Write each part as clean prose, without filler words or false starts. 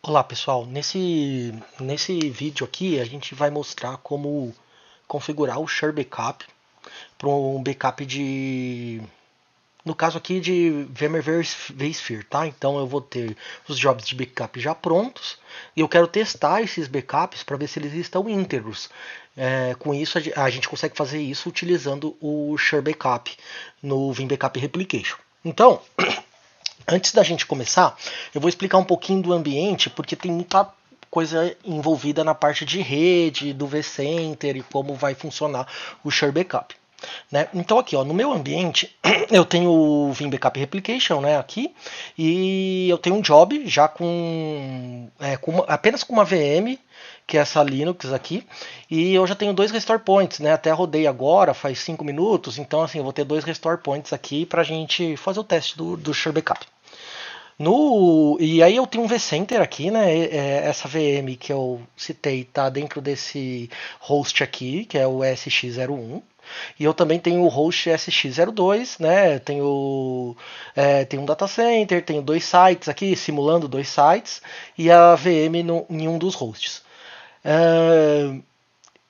Olá pessoal, nesse vídeo aqui a gente vai mostrar como configurar o Share Backup para um backup no caso aqui de VMware vSphere, tá? Então eu vou ter os jobs de backup já prontos e eu quero testar esses backups para ver se eles estão íntegros. Com isso a gente consegue fazer isso utilizando o Share Backup no Vim Backup Replication. Então, antes da gente começar, eu vou explicar um pouquinho do ambiente, porque tem muita coisa envolvida na parte de rede, do vCenter e como vai funcionar o Share Backup. Né? Então aqui, ó, no meu ambiente, eu tenho o Vim Backup Replication, né, aqui, e eu tenho um job já apenas com uma VM, que é essa Linux aqui, e eu já tenho dois restore points, né, até rodei agora, faz 5 minutos, então assim, eu vou ter dois restore points aqui pra gente fazer o teste do Share Backup. E aí eu tenho um vCenter aqui, né? Essa VM que eu citei está dentro desse host aqui, que é o SX01. E eu também tenho o host SX02, né? Tenho um data center, tenho dois sites aqui, simulando dois sites, e a VM em um dos hosts. É,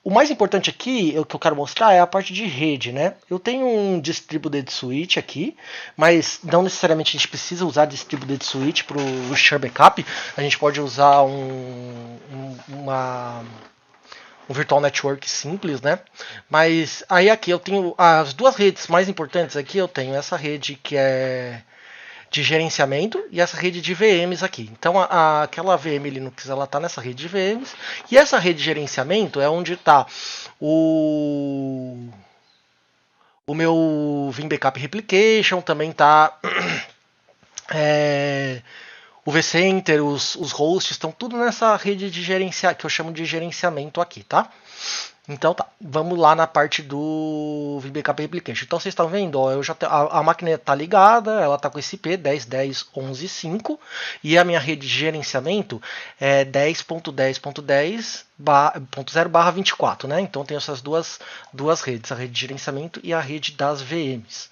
o mais importante aqui, o que eu quero mostrar, é a parte de rede, né? Eu tenho um distributed switch aqui, mas não necessariamente a gente precisa usar distributed switch para o Share Backup. A gente pode usar um virtual network simples, né? Mas aí aqui eu tenho as duas redes mais importantes aqui. Eu tenho essa rede que é de gerenciamento e essa rede de VMs aqui. Então aquela VM Linux ela está nessa rede de VMs e essa rede de gerenciamento é onde está o o meu Vim Backup Replication, também está é, o vCenter, os hosts, estão tudo nessa rede de gerenciamento que eu chamo de gerenciamento aqui, tá? Então tá, vamos lá na parte do VBackup Replication. Então vocês estão vendo, ó, a máquina está ligada, ela está com esse IP 10.10.11.5 e a minha rede de gerenciamento é 10.10.10.0/24, né? Então tem essas duas redes, a rede de gerenciamento e a rede das VMs,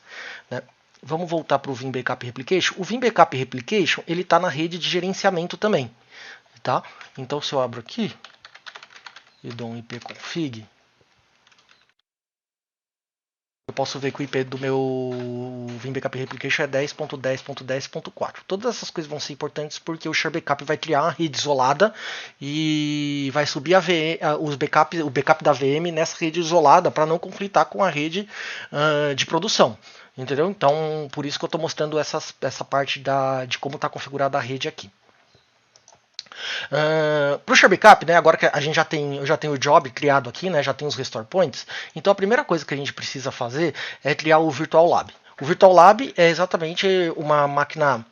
né? Vamos voltar para o Vim Backup Replication. O Vim Backup Replication ele está na rede de gerenciamento também, tá? Então se eu abro aqui e dou um ipconfig, eu posso ver que o IP do meu Vim Backup Replication é 10.10.10.4. Todas essas coisas vão ser importantes porque o Share Backup vai criar uma rede isolada e vai subir o backup da VM nessa rede isolada para não conflitar com a rede de produção. Entendeu? Então, por isso que eu estou mostrando essa parte de como está configurada a rede aqui. Para o Share Backup, né, agora que eu já tenho o job criado aqui, né, já tem os restore points, então a primeira coisa que a gente precisa fazer é criar o Virtual Lab. O Virtual Lab é exatamente uma máquina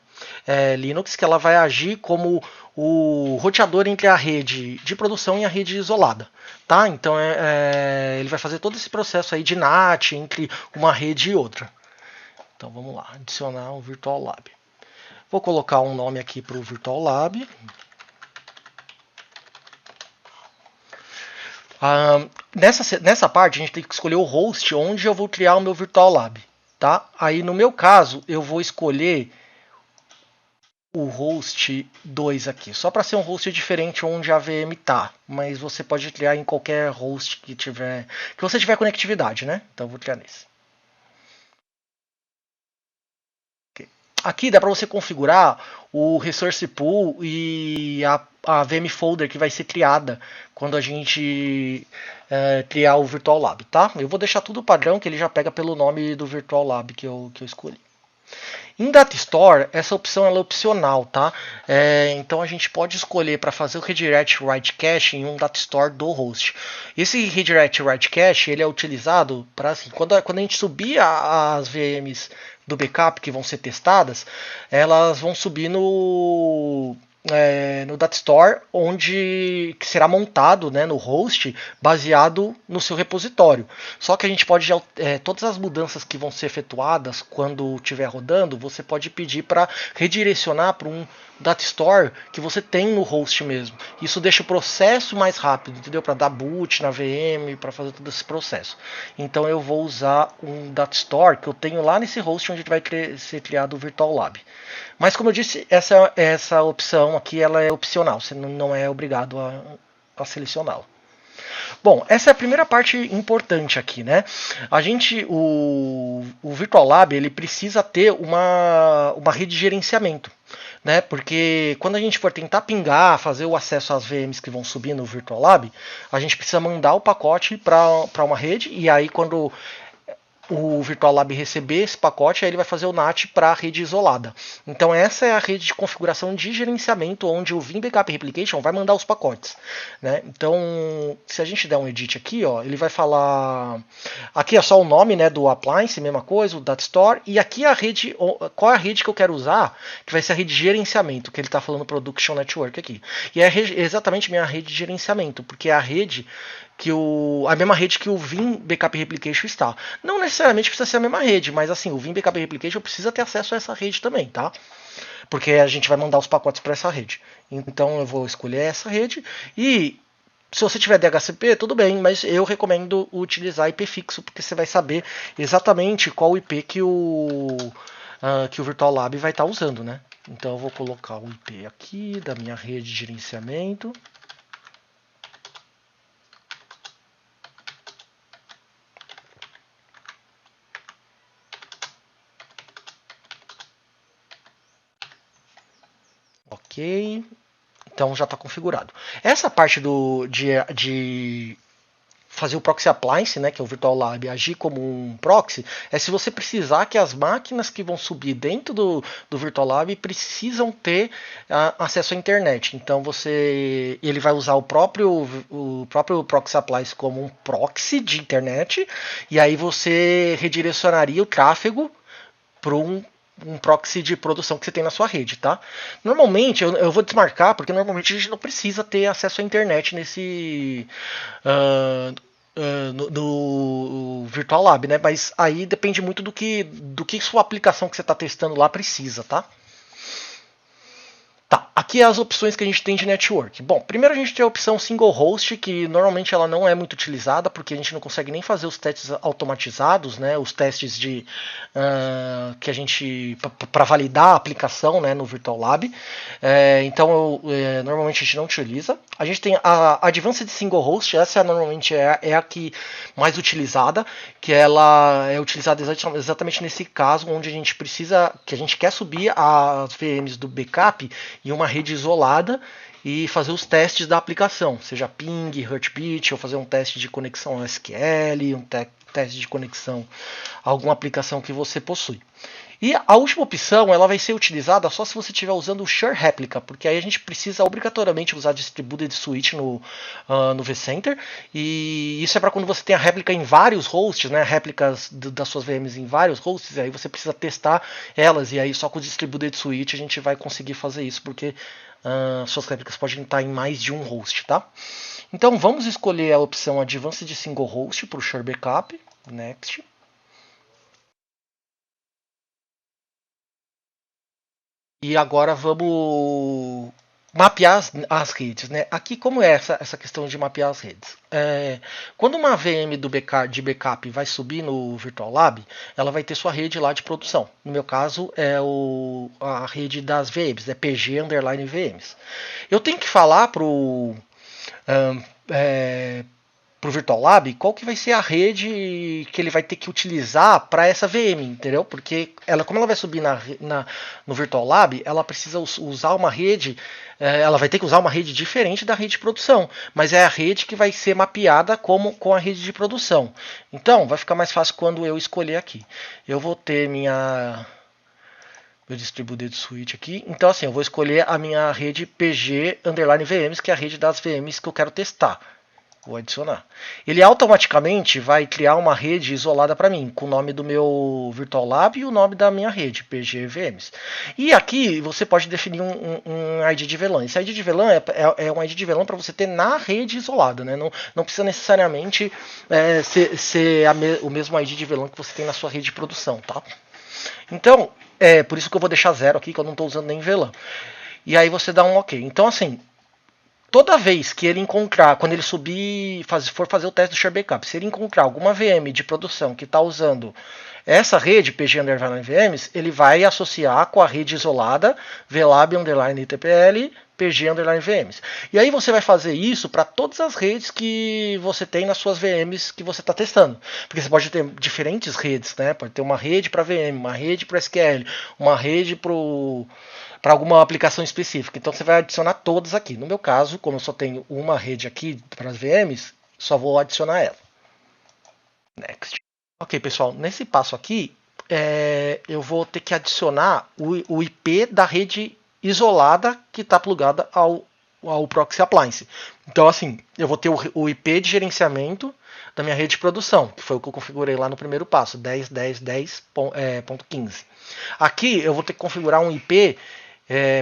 Linux que ela vai agir como o roteador entre a rede de produção e a rede isolada. Tá? Então ele vai fazer todo esse processo aí de NAT entre uma rede e outra. Então vamos lá, adicionar o Virtual Lab. Vou colocar um nome aqui para o Virtual Lab. Nessa parte a gente tem que escolher o host onde eu vou criar o meu Virtual Lab, tá? Aí no meu caso eu vou escolher o host 2 aqui, só para ser um host diferente onde a VM tá, mas você pode criar em qualquer host que você tiver conectividade, né? Então eu vou criar nesse. Aqui dá para você configurar o resource pool e a VM folder que vai ser criada quando a gente criar o Virtual Lab, tá? Eu vou deixar tudo padrão que ele já pega pelo nome do Virtual Lab que eu escolhi. Em Data Store, essa opção ela é opcional, tá? Então a gente pode escolher para fazer o redirect write cache em um Data Store do host. Esse redirect write cache ele é utilizado para assim, quando a gente subir as VMs do backup que vão ser testadas, elas vão subir no Data Store, onde que será montado, né, no host, baseado no seu repositório. Só que a gente pode, todas as mudanças que vão ser efetuadas quando estiver rodando, você pode pedir para redirecionar para um Data Store que você tem no host mesmo. Isso deixa o processo mais rápido, entendeu? Para dar boot na VM, para fazer todo esse processo. Então eu vou usar um Data Store que eu tenho lá nesse host onde vai ser criado o Virtual Lab. Mas como eu disse, essa opção opção aqui ela é opcional, você não é obrigado a selecioná-la. Bom, essa é a primeira parte importante aqui, né? O Virtual Lab ele precisa ter uma rede de gerenciamento, né? Porque quando a gente for tentar pingar, fazer o acesso às VMs que vão subir no Virtual Lab, a gente precisa mandar o pacote para uma rede e aí quando o Virtual Lab receber esse pacote, aí ele vai fazer o NAT para a rede isolada. Então essa é a rede de configuração de gerenciamento onde o Vim Backup Replication vai mandar os pacotes, né? Então, se a gente der um edit aqui, ó, ele vai falar aqui é só o nome, né, do appliance, mesma coisa, o data store, e aqui a rede, qual é a rede que eu quero usar, que vai ser a rede de gerenciamento, que ele está falando Production Network aqui. E é exatamente minha rede de gerenciamento, porque é a rede a mesma rede que o Vim Backup Replication está. Não necessariamente precisa ser a mesma rede, mas assim, o Vim Backup Replication precisa ter acesso a essa rede também, tá? Porque a gente vai mandar os pacotes para essa rede. Então eu vou escolher essa rede e se você tiver DHCP, tudo bem, mas eu recomendo utilizar IP fixo, porque você vai saber exatamente qual IP que o Virtual Lab vai estar usando, né? Então eu vou colocar o IP aqui da minha rede de gerenciamento. Ok, então já está configurado. Essa parte de fazer o proxy appliance, né, que é o Virtual Lab, agir como um proxy, é se você precisar que as máquinas que vão subir dentro do Virtual Lab precisam ter acesso à internet. Então ele vai usar o próprio proxy appliance como um proxy de internet, e aí você redirecionaria o tráfego para um proxy de produção que você tem na sua rede, tá? Normalmente, eu vou desmarcar, porque normalmente a gente não precisa ter acesso à internet nesse no Virtual Lab, né? Mas aí depende muito do que sua aplicação que você está testando lá precisa, tá? Tá, aqui é as opções que a gente tem de network. Bom, primeiro a gente tem a opção single host, que normalmente ela não é muito utilizada, porque a gente não consegue nem fazer os testes automatizados, né? Os testes que a gente para validar a aplicação, né, no Virtual Lab. Então normalmente a gente não utiliza. A gente tem a Advanced Single Host, essa normalmente é a que mais utilizada, que ela é utilizada exatamente nesse caso onde a gente quer subir as VMs do backup em uma rede isolada e fazer os testes da aplicação, seja ping, heartbeat, ou fazer um teste de conexão ao SQL, teste de conexão a alguma aplicação que você possui. E a última opção ela vai ser utilizada só se você estiver usando o Share Replica, porque aí a gente precisa obrigatoriamente usar Distributed Switch no vCenter, e isso é para quando você tem a réplica em vários hosts, né, réplicas das suas VMs em vários hosts, aí você precisa testar elas, e aí só com o Distributed Switch a gente vai conseguir fazer isso, porque suas réplicas podem estar em mais de um host, tá? Então vamos escolher a opção Advanced Single Host para o Share Backup, Next. E agora vamos mapear as redes, né? Aqui como é essa questão de mapear as redes? Quando uma VM de backup vai subir no Virtual Lab, ela vai ter sua rede lá de produção. No meu caso é a rede das VMs, é PG underline VMs. Eu tenho que falar pro Virtual Lab, qual que vai ser a rede que ele vai ter que utilizar para essa VM, entendeu? Porque como ela vai subir no Virtual Lab, ela precisa usar uma rede, ela vai ter que usar uma rede diferente da rede de produção, mas é a rede que vai ser mapeada com a rede de produção. Então, vai ficar mais fácil quando eu escolher aqui. Eu vou ter meu Distributed Switch aqui. Então, assim, eu vou escolher a minha rede PG underline VMs, que é a rede das VMs que eu quero testar. Vou adicionar. Ele automaticamente vai criar uma rede isolada para mim, com o nome do meu Virtual Lab e o nome da minha rede, PGVMs. E aqui você pode definir um ID de VLAN. Esse ID de VLAN é um ID de VLAN para você ter na rede isolada, né? Não precisa necessariamente ser o mesmo ID de VLAN que você tem na sua rede de produção, tá? Então, por isso que eu vou deixar 0 aqui, que eu não estou usando nem VLAN. E aí você dá um OK. Então, assim, toda vez que ele encontrar, quando ele subir, for fazer o teste do Share Backup, se ele encontrar alguma VM de produção que está usando essa rede PG underline VMs, ele vai associar com a rede isolada VLab underline TPL pg_vms. E aí você vai fazer isso para todas as redes que você tem nas suas VMs que você está testando. Porque você pode ter diferentes redes, né? Pode ter uma rede para VM, uma rede para SQL, uma rede para alguma aplicação específica. Então você vai adicionar todas aqui. No meu caso, como eu só tenho uma rede aqui para as VMs, só vou adicionar ela. Next. Ok, pessoal, nesse passo aqui, eu vou ter que adicionar o IP da rede isolada que está plugada ao Proxy Appliance. Então, assim, eu vou ter o IP de gerenciamento da minha rede de produção, que foi o que eu configurei lá no primeiro passo, 10.10.10.15. Aqui eu vou ter que configurar um IP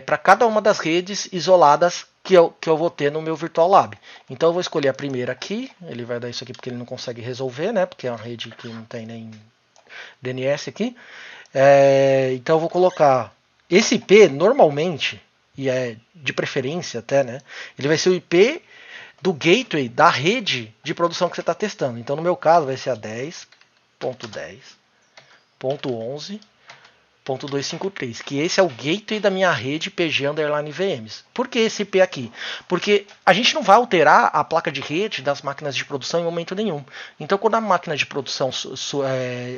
para cada uma das redes isoladas que eu vou ter no meu Virtual Lab. Então eu vou escolher a primeira aqui, ele vai dar isso aqui porque ele não consegue resolver, né? Porque é uma rede que não tem nem DNS aqui. Então eu vou colocar esse IP normalmente, e é de preferência até, né? Ele vai ser o IP do gateway da rede de produção que você está testando. Então no meu caso vai ser a 10.10.11.253, que esse é o gateway da minha rede PG_VMs. Por que esse IP aqui? Porque a gente não vai alterar a placa de rede das máquinas de produção em momento nenhum. Então, quando a máquina de produção,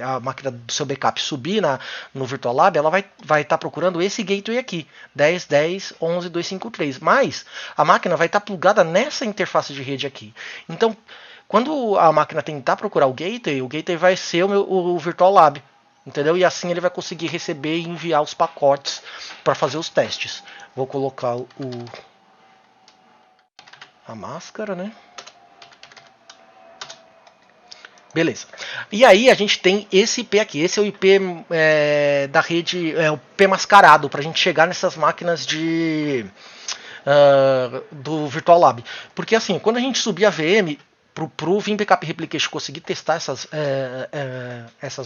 a máquina do seu backup subir no Virtual Lab, ela vai estar procurando esse gateway aqui, 10.10.11.253. Mas a máquina vai estar plugada nessa interface de rede aqui. Então, quando a máquina tentar procurar o gateway vai ser o Virtual Lab. Entendeu? E assim ele vai conseguir receber e enviar os pacotes para fazer os testes. Vou colocar a máscara, né? Beleza. E aí a gente tem esse IP aqui. Esse é o IP da rede, o IP mascarado, para a gente chegar nessas máquinas do Virtual Lab. Porque assim, quando a gente subir a VM, pro Vim Backup Replication conseguir testar essas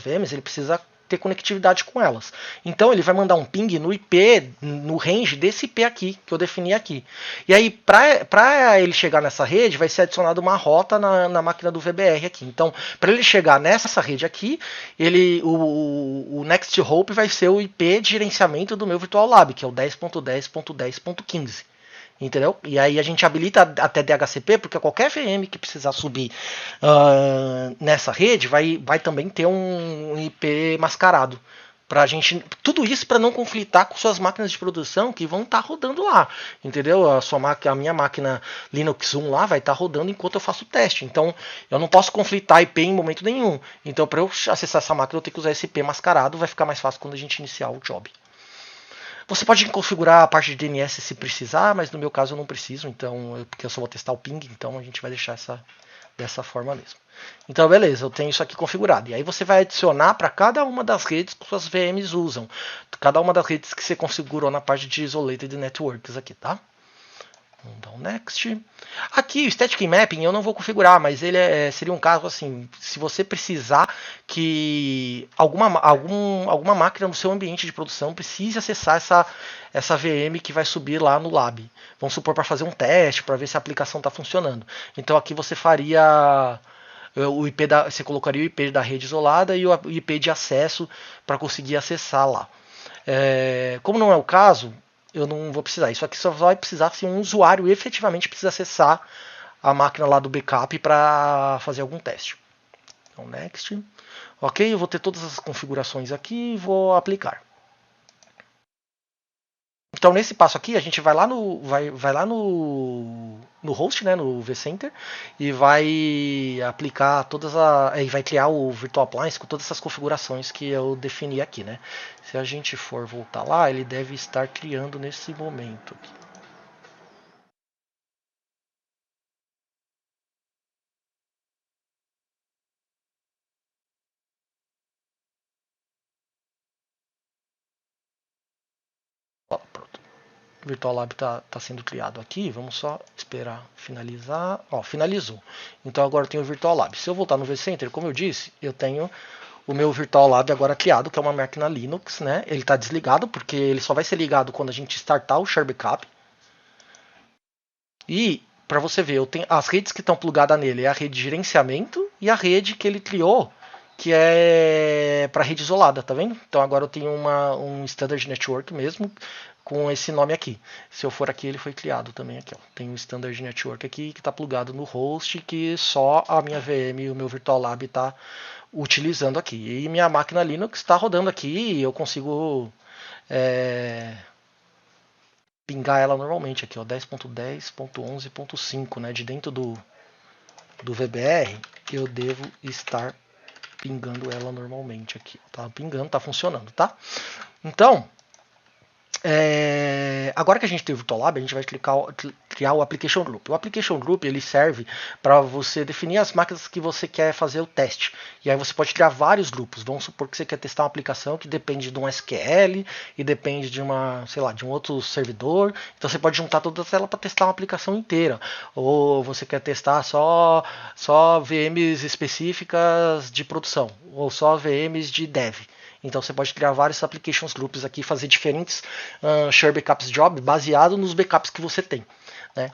VMs, ele precisa ter conectividade com elas. Então ele vai mandar um ping no IP, no range desse IP aqui, que eu defini aqui. E aí, para ele chegar nessa rede, vai ser adicionada uma rota na máquina do VBR aqui. Então, para ele chegar nessa rede aqui, o Next Hop vai ser o IP de gerenciamento do meu Virtual Lab, que é o 10.10.10.15. Entendeu? E aí a gente habilita até DHCP, porque qualquer VM que precisar subir nessa rede vai também ter um IP mascarado. Pra gente, tudo isso para não conflitar com suas máquinas de produção que vão estar rodando lá. Entendeu? A minha máquina Linux 1 lá vai estar rodando enquanto eu faço o teste. Então eu não posso conflitar IP em momento nenhum. Então para eu acessar essa máquina eu tenho que usar esse IP mascarado. Vai ficar mais fácil quando a gente iniciar o job. Você pode configurar a parte de DNS se precisar, mas no meu caso eu não preciso, então porque eu só vou testar o ping, então a gente vai deixar dessa forma mesmo. Então beleza, eu tenho isso aqui configurado. E aí você vai adicionar para cada uma das redes que suas VMs usam. Cada uma das redes que você configurou na parte de Isolated Networks aqui, tá? Vamos dar um next. Aqui o Static Mapping eu não vou configurar, mas ele seria um caso assim, se você precisar que alguma máquina no seu ambiente de produção precise acessar essa VM que vai subir lá no lab. Vamos supor para fazer um teste, para ver se a aplicação está funcionando. Então aqui você faria você colocaria o IP da rede isolada e o IP de acesso para conseguir acessar lá. Como não é o caso, eu não vou precisar. Isso aqui só vai precisar se um usuário efetivamente precisa acessar a máquina lá do backup para fazer algum teste. Então, next. Ok, eu vou ter todas as configurações aqui e vou aplicar. Então, nesse passo aqui, a gente vai lá no host, né, no vCenter, e vai aplicar e vai criar o Virtual Appliance com todas essas configurações que eu defini aqui, né? Se a gente for voltar lá, ele deve estar criando nesse momento aqui. Ó, pronto. O Virtual Lab está sendo criado aqui. Vamos só esperar finalizar. Ó, finalizou. Então agora eu tenho o Virtual Lab. Se eu voltar no vCenter, como eu disse, eu tenho o meu Virtual Lab agora criado, que é uma máquina Linux, né? Ele está desligado, porque ele só vai ser ligado quando a gente startar o Share Backup. E, para você ver, eu tenho as redes que estão plugadas nele, é a rede de gerenciamento e a rede que ele criou, que é para rede isolada, tá vendo? Então agora eu tenho um Standard Network mesmo com esse nome aqui. Se eu for aqui, ele foi criado também aqui, ó. Tem um Standard Network aqui que está plugado no host que só a minha VM e o meu Virtual Lab está utilizando aqui. E minha máquina Linux está rodando aqui e eu consigo pingar ela normalmente aqui, ó, 10.10.11.5, né? De dentro do VBR, eu devo estar pingando ela normalmente aqui. Tá pingando, tá funcionando, tá? Então, agora que a gente tem o Virtual Lab, a gente vai criar o Application Group. O Application Group ele serve para você definir as máquinas que você quer fazer o teste. E aí você pode criar vários grupos. Vamos supor que você quer testar uma aplicação que depende de um SQL e depende de de um outro servidor. Então você pode juntar todas elas para testar uma aplicação inteira. Ou você quer testar só VMs específicas de produção, ou só VMs de dev. Então você pode criar vários applications groups aqui, fazer diferentes share backups job baseado nos backups que você tem, né?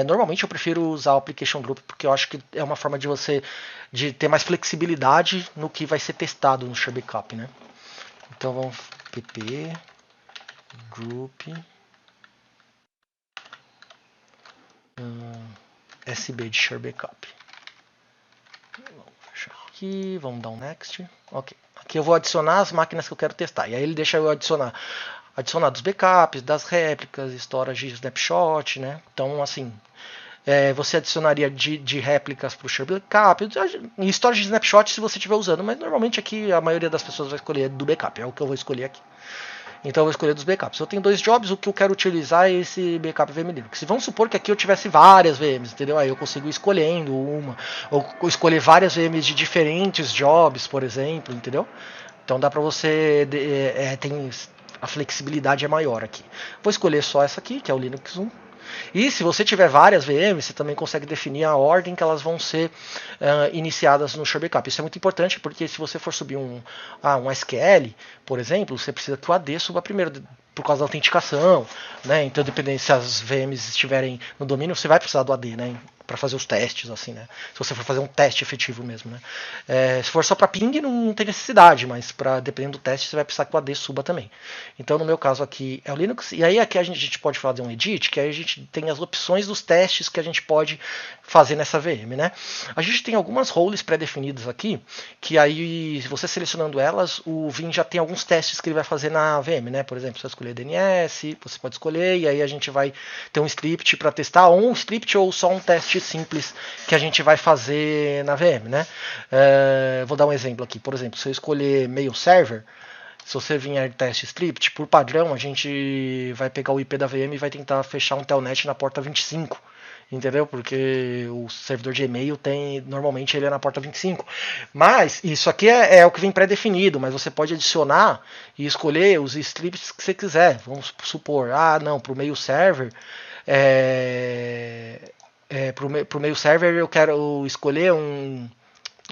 Normalmente eu prefiro usar o application group porque eu acho que é uma forma de você de ter mais flexibilidade no que vai ser testado no share backup, né? Então vamos pp group sb de share backup. Vamos fechar aqui, vamos dar um next. Ok. Aqui eu vou adicionar as máquinas que eu quero testar. E aí ele deixa eu adicionar dos backups, das réplicas, storage snapshot, né? Então, assim, você adicionaria de réplicas para o share backup e storage snapshot se você estiver usando. Mas normalmente aqui a maioria das pessoas vai escolher do backup. É o que eu vou escolher aqui. Então eu vou escolher dos backups. Eu tenho 2 jobs, o que eu quero utilizar é esse backup VM Linux. Vamos supor que aqui eu tivesse várias VMs, entendeu? Aí eu consigo ir escolhendo uma, ou escolher várias VMs de diferentes jobs, por exemplo, entendeu? Então dá pra você, tem a flexibilidade é maior aqui. Vou escolher só essa aqui, que é o Linux 1. E se você tiver várias VMs, você também consegue definir a ordem que elas vão ser iniciadas no share backup. Isso é muito importante porque se você for subir um SQL, por exemplo, você precisa que o AD suba primeiro por causa da autenticação, né? Então, dependendo se as VMs estiverem no domínio, você vai precisar do AD, né? Para fazer os testes, assim, né? Se você for fazer um teste efetivo mesmo, né? Se for só para ping, não tem necessidade, mas dependendo do teste, você vai precisar que o AD suba também. Então, no meu caso aqui é o Linux, e aí aqui a gente pode fazer um edit, que aí a gente tem as opções dos testes que a gente pode fazer nessa VM, né? A gente tem algumas roles pré-definidas aqui, que aí, você selecionando elas, o Vim já tem alguns testes que ele vai fazer na VM, né? Por exemplo, você vai escolher DNS, você pode escolher, e aí a gente vai ter um script para testar, ou um script ou só um teste simples que a gente vai fazer na VM, né? Vou dar um exemplo aqui. Por exemplo, se eu escolher mail server, se você vier teste script, por padrão a gente vai pegar o IP da VM e vai tentar fechar um telnet na porta 25. Entendeu? Porque o servidor de e-mail normalmente ele é na porta 25. Mas isso aqui é o que vem pré-definido, mas você pode adicionar e escolher os scripts que você quiser. Vamos supor, não, para o mail server, para o mail server eu quero escolher um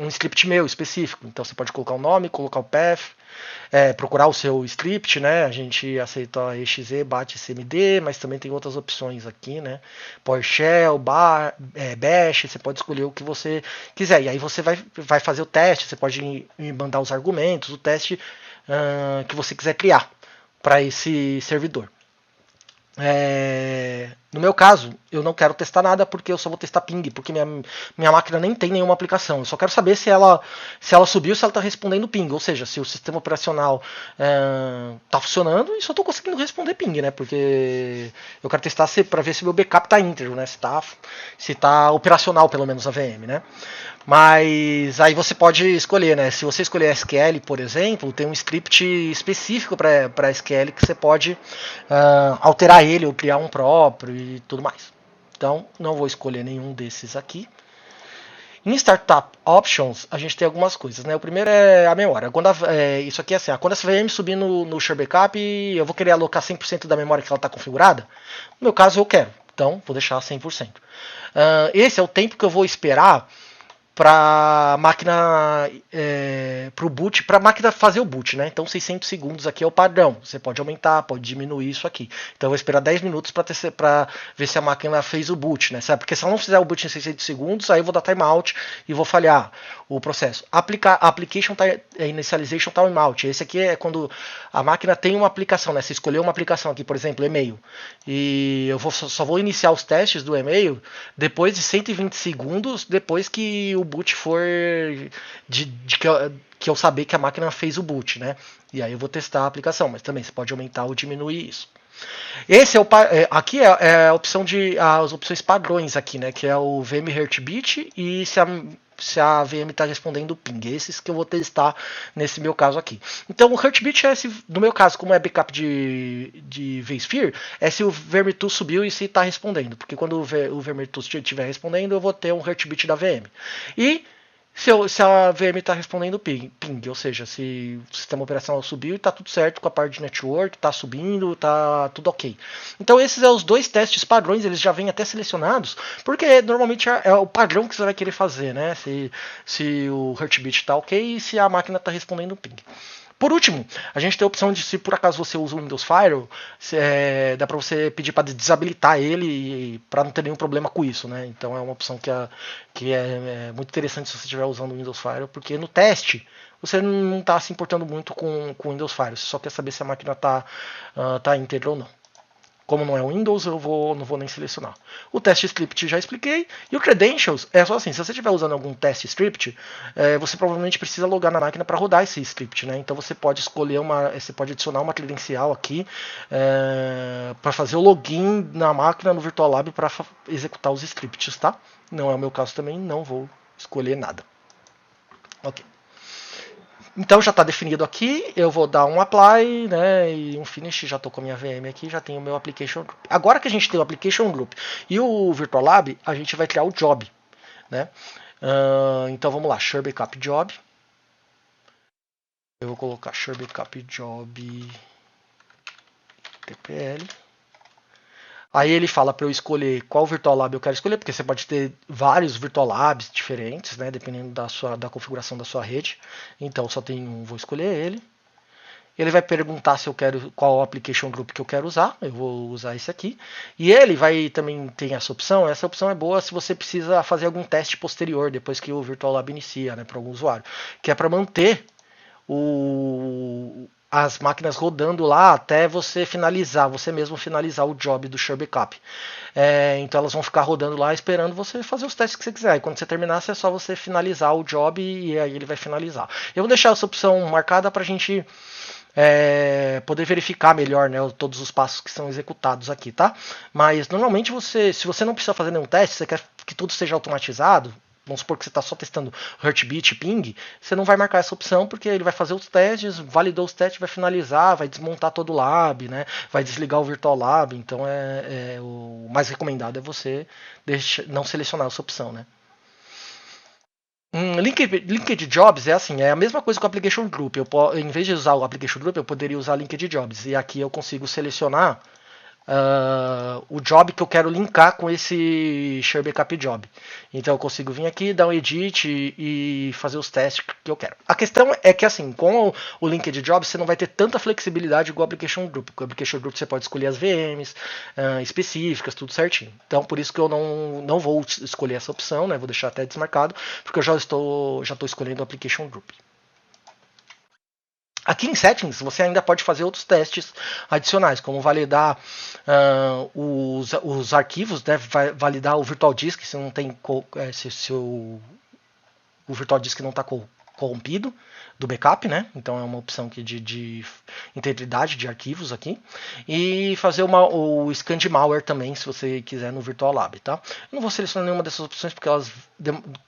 script meu específico. Então você pode colocar o nome, colocar o path, procurar o seu script, né? A gente aceita exe, bat, cmd, mas também tem outras opções aqui, né? PowerShell, Bash, você pode escolher o que você quiser. E aí você vai fazer o teste, você pode mandar os argumentos, o teste que você quiser criar para esse servidor. No meu caso, eu não quero testar nada porque eu só vou testar ping, porque minha máquina nem tem nenhuma aplicação. Eu só quero saber se ela subiu, se ela está respondendo ping, ou seja, se o sistema operacional está funcionando e só estou conseguindo responder ping, né? Porque eu quero testar para ver se o meu backup está íntegro, né? Se está operacional pelo menos a VM, né? Mas aí você pode escolher, né? Se você escolher SQL, por exemplo, tem um script específico para SQL que você pode alterar ele ou criar um próprio e tudo mais. Então, não vou escolher nenhum desses aqui. Em Startup Options, a gente tem algumas coisas, né? O primeiro é a memória. Isso aqui é assim, quando essa VM subir no Share Backup, eu vou querer alocar 100% da memória que ela está configurada. No meu caso, eu quero. Então, vou deixar 100%. Esse é o tempo que eu vou esperar para máquina, para o boot, para a máquina fazer o boot, né? Então 600 segundos aqui é o padrão. Você pode aumentar, pode diminuir isso aqui. Então eu vou esperar 10 minutos para ver se a máquina fez o boot, né? Sabe? Porque se ela não fizer o boot em 600 segundos, aí eu vou dar timeout e vou falhar o processo. Application initialization timeout. Esse aqui é quando a máquina tem uma aplicação, né? Você escolheu uma aplicação aqui, por exemplo, e-mail. E eu só vou iniciar os testes do e-mail depois de 120 segundos, depois que o boot for que eu saber que a máquina fez o boot, né? E aí eu vou testar a aplicação, mas também você pode aumentar ou diminuir isso. Esse aqui é a opção de as opções padrões aqui, né? Que é o VM Heartbeat e se a VM está respondendo o ping. Esses que eu vou testar nesse meu caso aqui. Então o Heartbeat é no meu caso, como é backup de vSphere, é se o Vermetus subiu e se está respondendo. Porque quando o Vermetus estiver respondendo, eu vou ter um Heartbeat da VM. E se a VM está respondendo ping, ou seja, se o sistema operacional subiu e está tudo certo com a parte de network, está subindo, está tudo ok. Então esses são os dois testes padrões, eles já vêm até selecionados, porque normalmente é o padrão que você vai querer fazer, né? Se o Heartbeat está ok e se a máquina está respondendo ping. Por último, a gente tem a opção de, se por acaso você usa o Windows Firewall, dá para você pedir para desabilitar ele para não ter nenhum problema com isso, né? Então é uma opção que é muito interessante se você estiver usando o Windows Firewall, porque no teste você não está se importando muito com o Windows Firewall, você só quer saber se a máquina está íntegra ou não. Como não é o Windows, eu não vou nem selecionar. O teste script já expliquei. E o credentials é só assim, se você estiver usando algum teste script, você provavelmente precisa logar na máquina para rodar esse script, né? Então você pode você pode adicionar uma credencial aqui para fazer o login na máquina no VirtualLab para executar os scripts, tá? Não é o meu caso também, não vou escolher nada. Ok. Então já está definido aqui, eu vou dar um apply, né, e um finish, já estou com a minha VM aqui, já tenho o meu application group. Agora que a gente tem o application group e o VirtualLab, a gente vai criar o job, né? Então vamos lá, Sure Backup Job. Eu vou colocar Sure Backup Job TPL. Aí ele fala para eu escolher qual VirtualLab eu quero escolher, porque você pode ter vários VirtualLabs diferentes, né, dependendo da configuração da sua rede. Então só tem um, vou escolher ele. Ele vai perguntar se eu quero qual application group que eu quero usar. Eu vou usar esse aqui. E ele vai também ter essa opção. Essa opção é boa se você precisa fazer algum teste posterior depois que o VirtualLab inicia, né, para algum usuário, que é para manter as máquinas rodando lá até você mesmo finalizar o job do Sure Backup. Então elas vão ficar rodando lá esperando você fazer os testes que você quiser. E quando você terminar, é só você finalizar o job e aí ele vai finalizar. Eu vou deixar essa opção marcada para a gente poder verificar melhor, né, todos os passos que são executados aqui, tá? Mas normalmente se você não precisa fazer nenhum teste, você quer que tudo seja automatizado, vamos supor que você está só testando Heartbeat e Ping, você não vai marcar essa opção porque ele vai fazer os testes, validou os testes, vai finalizar, vai desmontar todo o lab, né? Vai desligar o Virtual Lab. Então o mais recomendado é você não selecionar essa opção, né? Linked Jobs é assim, é a mesma coisa que o Application Group. Em vez de usar o Application Group, eu poderia usar Linked Jobs. E aqui eu consigo selecionar o job que eu quero linkar com esse Sure Backup Job. Então eu consigo vir aqui, dar um edit e fazer os testes que eu quero. A questão é que assim, com o Linked Job você não vai ter tanta flexibilidade igual o Application Group. Com o Application Group você pode escolher as VMs específicas, tudo certinho. Então por isso que eu não vou escolher essa opção, né? Vou deixar até desmarcado, porque eu já estou escolhendo o Application Group. Aqui em Settings, você ainda pode fazer outros testes adicionais, como validar os arquivos, né? Validar o Virtual Disk, se não tem se o Virtual Disk não está corrompido do backup, né? Então é uma opção aqui de integridade de arquivos aqui. E fazer o scan de malware também, se você quiser, no Virtual Lab, tá? Eu não vou selecionar nenhuma dessas opções porque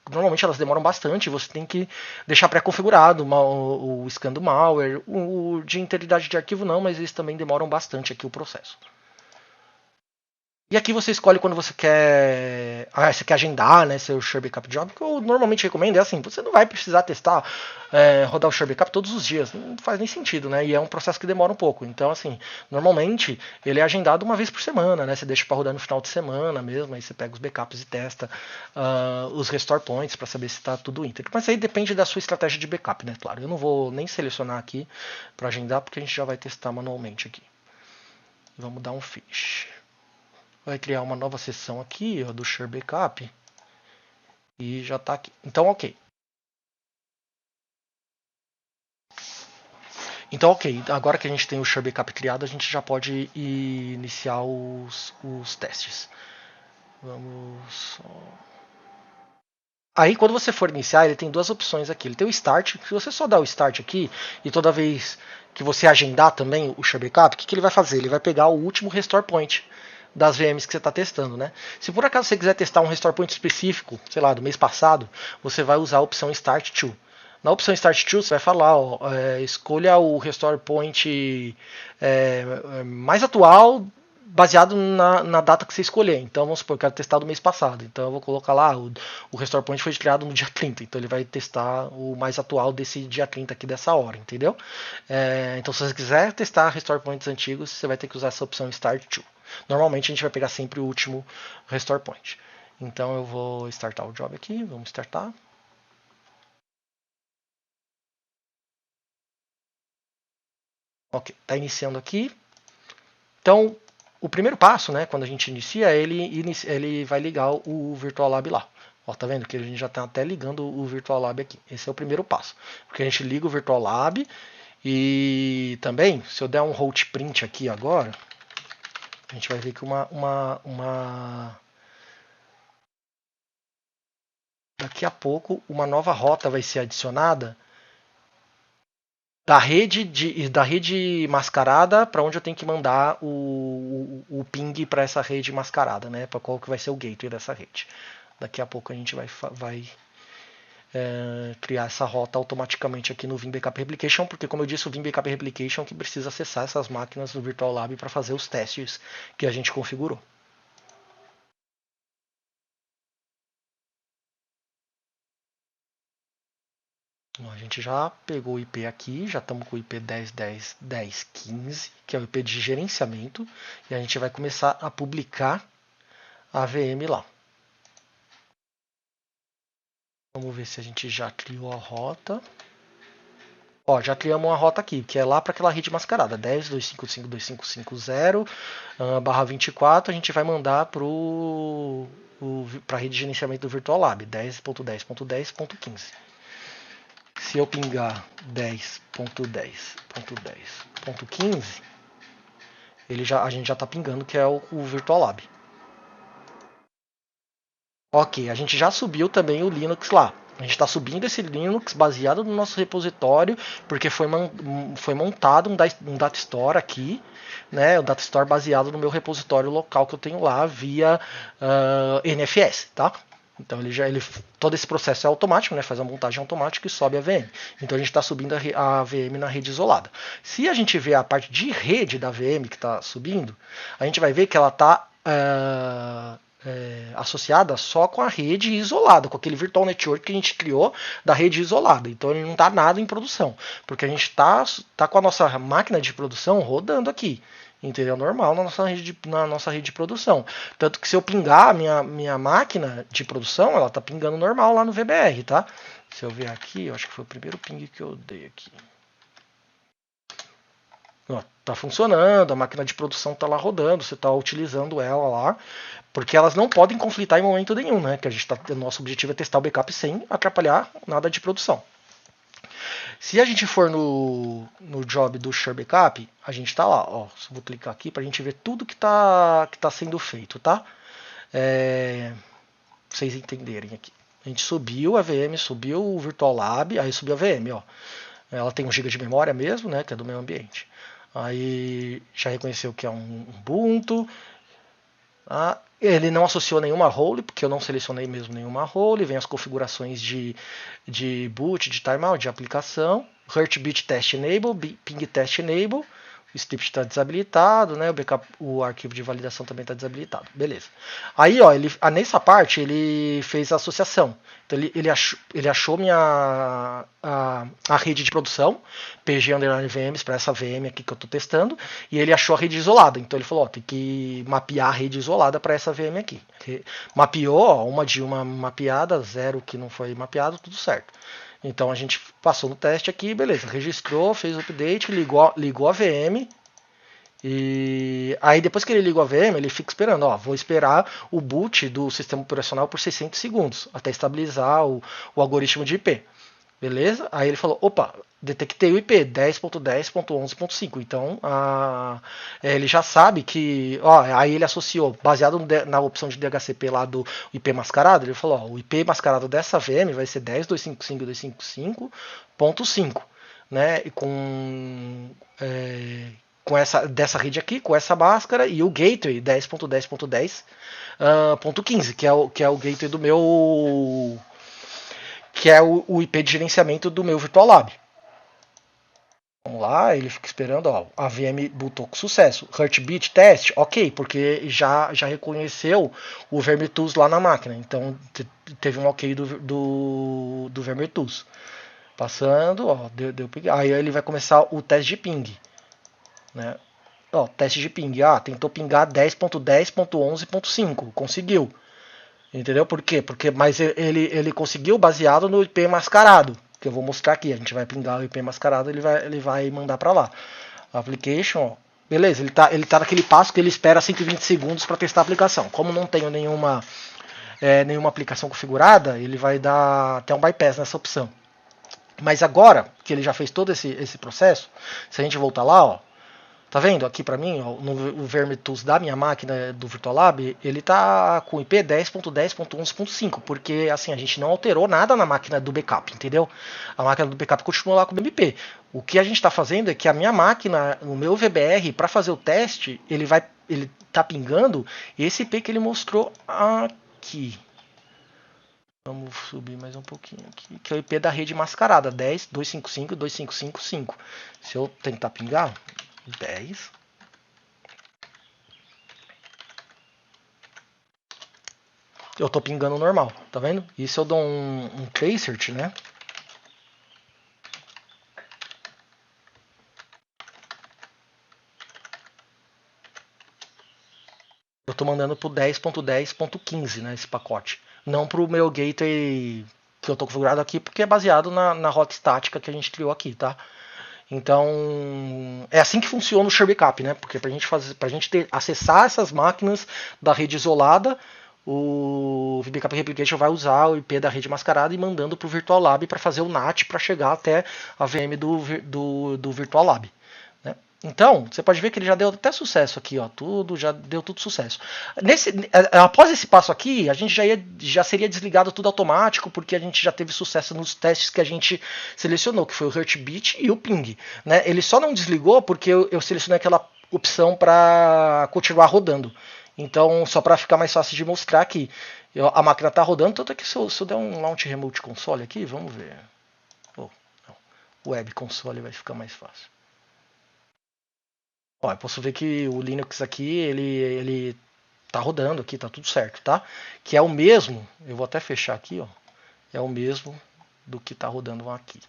normalmente elas demoram bastante. Você tem que deixar pré-configurado o scan do malware. O de integridade de arquivo não, mas eles também demoram bastante aqui o processo. E aqui você escolhe quando você quer, você quer agendar, né, seu Sure Backup Job, que eu normalmente recomendo é assim, você não vai precisar testar, rodar o Sure Backup todos os dias, não faz nem sentido, né, e é um processo que demora um pouco, então assim, normalmente ele é agendado uma vez por semana, né, você deixa para rodar no final de semana mesmo, aí você pega os backups e testa os restore points para saber se está tudo íntegro, mas aí depende da sua estratégia de backup, né, claro, eu não vou nem selecionar aqui para agendar, porque a gente já vai testar manualmente aqui. Vamos dar um finish. Vai criar uma nova seção aqui, ó, do Sure Backup. E já está aqui. Então, ok. Então, ok. Agora que a gente tem o Sure Backup criado, a gente já pode iniciar os testes. Vamos. Aí, quando você for iniciar, ele tem duas opções aqui. Ele tem o Start. Se você só dar o Start aqui, e toda vez que você agendar também o Sure Backup, o que ele vai fazer? Ele vai pegar o último Restore Point das VMs que você está testando, né? Se por acaso você quiser testar um Restore Point específico, sei lá, do mês passado, você vai usar a opção Start To. Na opção Start To, você vai falar, ó, escolha o Restore Point mais atual baseado na data que você escolher. Então, vamos supor, eu quero testar do mês passado. Então, eu vou colocar lá, o Restore Point foi criado no dia 30. Então, ele vai testar o mais atual desse dia 30 aqui dessa hora, entendeu? Então, se você quiser testar Restore Points antigos, você vai ter que usar essa opção Start To. Normalmente, a gente vai pegar sempre o último Restore Point. Então, eu vou startar o job aqui. Vamos startar. Ok, está iniciando aqui. Então, o primeiro passo, né, quando a gente inicia, ele vai ligar o Virtual Lab lá. Ó, tá vendo que a gente já está até ligando o Virtual Lab aqui. Esse é o primeiro passo. Porque a gente liga o Virtual Lab e também, se eu der um Halt Print aqui agora, a gente vai ver que daqui a pouco uma nova rota vai ser adicionada da rede mascarada para onde eu tenho que mandar o ping para essa rede mascarada, né? Para qual que vai ser o gateway dessa rede. Daqui a pouco a gente vai criar essa rota automaticamente aqui no Vim Backup Replication, porque como eu disse, o Vim Backup Replication que precisa acessar essas máquinas do Virtual Lab para fazer os testes que a gente configurou. A gente já pegou o IP aqui, já estamos com o IP 10.10.10.15, que é o IP de gerenciamento, e a gente vai começar a publicar a VM lá. Vamos ver se a gente já criou a rota. Ó, já criamos uma rota aqui, que é lá para aquela rede mascarada, 10.255.25.0/24, a gente vai mandar para a rede de gerenciamento do Virtual Lab, 10.10.10.15. Se eu pingar 10.10.10.15, a gente já está pingando que é o Virtual Lab. Ok, a gente já subiu também o Linux lá. A gente está subindo esse Linux baseado no nosso repositório, porque foi montado um data store aqui, né? O data store baseado no meu repositório local que eu tenho lá via NFS, tá? Então todo esse processo é automático, né? Faz a montagem automática e sobe a VM. Então a gente está subindo a VM na rede isolada. Se a gente ver a parte de rede da VM que está subindo, a gente vai ver que ela está associada só com a rede isolada, com aquele virtual network que a gente criou da rede isolada. Então ele não está nada em produção, porque a gente tá com a nossa máquina de produção rodando aqui. Entendeu? Normal na nossa rede de produção. Tanto que se eu pingar a minha máquina de produção, ela tá pingando normal lá no VBR, tá? Se eu ver aqui, eu acho que foi o primeiro ping que eu dei aqui. Ó, tá funcionando, a máquina de produção tá lá rodando, você tá utilizando ela lá, porque elas não podem conflitar em momento nenhum, né? Que nosso objetivo é testar o backup sem atrapalhar nada de produção. Se a gente for no job do Sure Backup, a gente está lá. Ó, só vou clicar aqui para a gente ver tudo que tá sendo feito, tá? Pra vocês entenderem aqui. A gente subiu a VM, subiu o Virtual Lab, aí subiu a VM, ó. Ela tem 1 GB de memória mesmo, né? Que é do meu ambiente. Aí já reconheceu que é um Ubuntu. Ele não associou nenhuma role, porque eu não selecionei mesmo nenhuma role. Vem as configurações de boot, de timeout, de aplicação. Heartbeat Test Enable, Ping Test Enable. O script está desabilitado, né? O backup, o arquivo de validação também está desabilitado. Beleza. Aí, ó, nessa parte ele fez a associação. Então ele achou a rede de produção, PG underline VMs para essa VM aqui que eu estou testando, e ele achou a rede isolada. Então ele falou, ó, tem que mapear a rede isolada para essa VM aqui. Mapeou, ó, uma mapeada, 0 que não foi mapeado, tudo certo. Então a gente passou no teste aqui, beleza, registrou, fez o update, ligou a VM. E aí depois que ele liga a VM, ele fica esperando, ó, vou esperar o boot do sistema operacional por 600 segundos, até estabilizar o algoritmo de IP. Beleza? Aí ele falou, opa, detectei o IP 10.10.11.5. Então ele já sabe que, ó, aí ele associou, baseado na opção de DHCP lá do IP mascarado, ele falou, ó, o IP mascarado dessa VM vai ser 10.255.255.5, né? E com essa dessa rede aqui, com essa máscara e o gateway 10.10.10.15, que é o gateway do meu, que é o IP de gerenciamento do meu Virtual Lab. Vamos lá, ele fica esperando, ó, a VM botou com sucesso. Heartbeat test, ok, porque já reconheceu o Vermitools lá na máquina, então teve um ok do Vermitools. Passando, ó, deu ping. Aí ele vai começar o teste de ping, né? Ó, teste de ping, tentou pingar 10.10.11.5, conseguiu. Entendeu? Por quê? Mas ele conseguiu baseado no IP mascarado, que eu vou mostrar aqui. A gente vai pingar o IP mascarado, ele vai mandar para lá. Application, ó. Beleza, ele tá naquele passo que ele espera 120 segundos para testar a aplicação. Como não tenho nenhuma aplicação configurada, ele vai dar até um bypass nessa opção. Mas agora que ele já fez todo esse processo, se a gente voltar lá, ó, tá vendo aqui para mim, ó, no Vermitools da minha máquina do VirtualLab, ele tá com IP 10.10.11.5, porque assim, a gente não alterou nada na máquina do backup, entendeu? A máquina do backup continua lá com o mesmo IP. O que a gente está fazendo é que a minha máquina, o meu VBR, para fazer o teste, ele tá pingando esse IP que ele mostrou aqui. Vamos subir mais um pouquinho aqui, que é o IP da rede mascarada, 10.255.255.5. Se eu tentar pingar, 10. Eu tô pingando normal, tá vendo? E se eu dou um tracer, né? Eu tô mandando pro 10.10.15, né? Esse pacote. Não pro meu gateway que eu tô configurado aqui, porque é baseado na rota estática que a gente criou aqui, tá? Então, é assim que funciona o Share Backup, né? Porque pra gente acessar essas máquinas da rede isolada, o VBackup Replication vai usar o IP da rede mascarada e mandando para o Virtual Lab para fazer o NAT para chegar até a VM do Virtual Lab. Né? Então, você pode ver que ele já deu até sucesso aqui, ó, já deu tudo sucesso. Após esse passo aqui, a gente já seria desligado tudo automático, porque a gente já teve sucesso nos testes que a gente selecionou, que foi o Heartbeat e o Ping. Né? Ele só não desligou porque eu selecionei aquela opção para continuar rodando. Então, só para ficar mais fácil de mostrar aqui, a máquina está rodando, tanto é que se eu der um Launch Remote Console aqui, vamos ver. Oh, Web Console vai ficar mais fácil. Ó, eu posso ver que o Linux aqui, ele tá rodando aqui, tá tudo certo, tá? Que é o mesmo, eu vou até fechar aqui, ó. É o mesmo do que tá rodando aqui.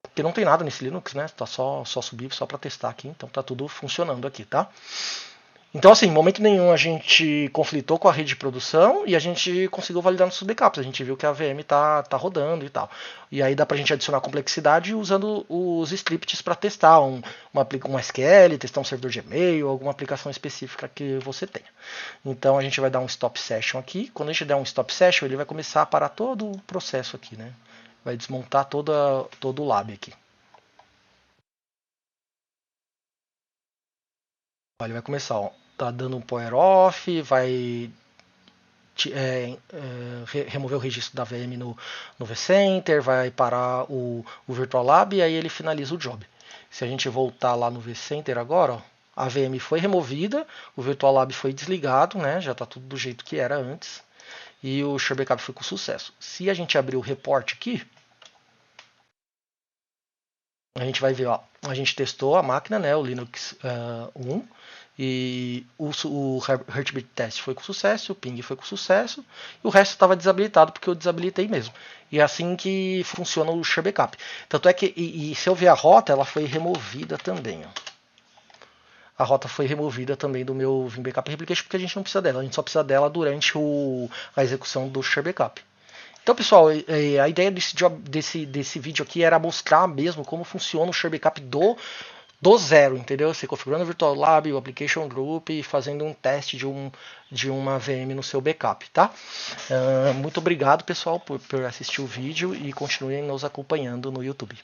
Porque não tem nada nesse Linux, né? Tá só subir, só para testar aqui, então tá tudo funcionando aqui, tá? Então, assim, em momento nenhum a gente conflitou com a rede de produção e a gente conseguiu validar nossos backups. A gente viu que a VM tá rodando e tal. E aí dá pra gente adicionar complexidade usando os scripts para testar um SQL, testar um servidor de e-mail, alguma aplicação específica que você tenha. Então a gente vai dar um stop session aqui. Quando a gente der um stop session, ele vai começar a parar todo o processo aqui, né? Vai desmontar todo o lab aqui. Ele vai começar, ó, tá dando um power off, vai remover o registro da VM no vCenter, vai parar o Virtual Lab e aí ele finaliza o job. Se a gente voltar lá no vCenter agora, ó, a VM foi removida, o Virtual Lab foi desligado, né? Já está tudo do jeito que era antes. E o Share Backup foi com sucesso. Se a gente abrir o report aqui, A gente vai ver, ó, a gente testou a máquina, né, o Linux 1, e o Heartbeat Test foi com sucesso, o Ping foi com sucesso, e o resto estava desabilitado porque eu desabilitei mesmo. E é assim que funciona o Share Backup. Tanto é que, e se eu ver a rota, ela foi removida também, ó. A rota foi removida também do meu Vim Backup Replication porque a gente não precisa dela, a gente só precisa dela durante a execução do Share Backup. Então, pessoal, a ideia desse vídeo aqui era mostrar mesmo como funciona o Share Backup do zero, entendeu? Você configurando o Virtual Lab, o Application Group e fazendo um teste de uma VM no seu backup, tá? Muito obrigado, pessoal, por assistir o vídeo e continuem nos acompanhando no YouTube.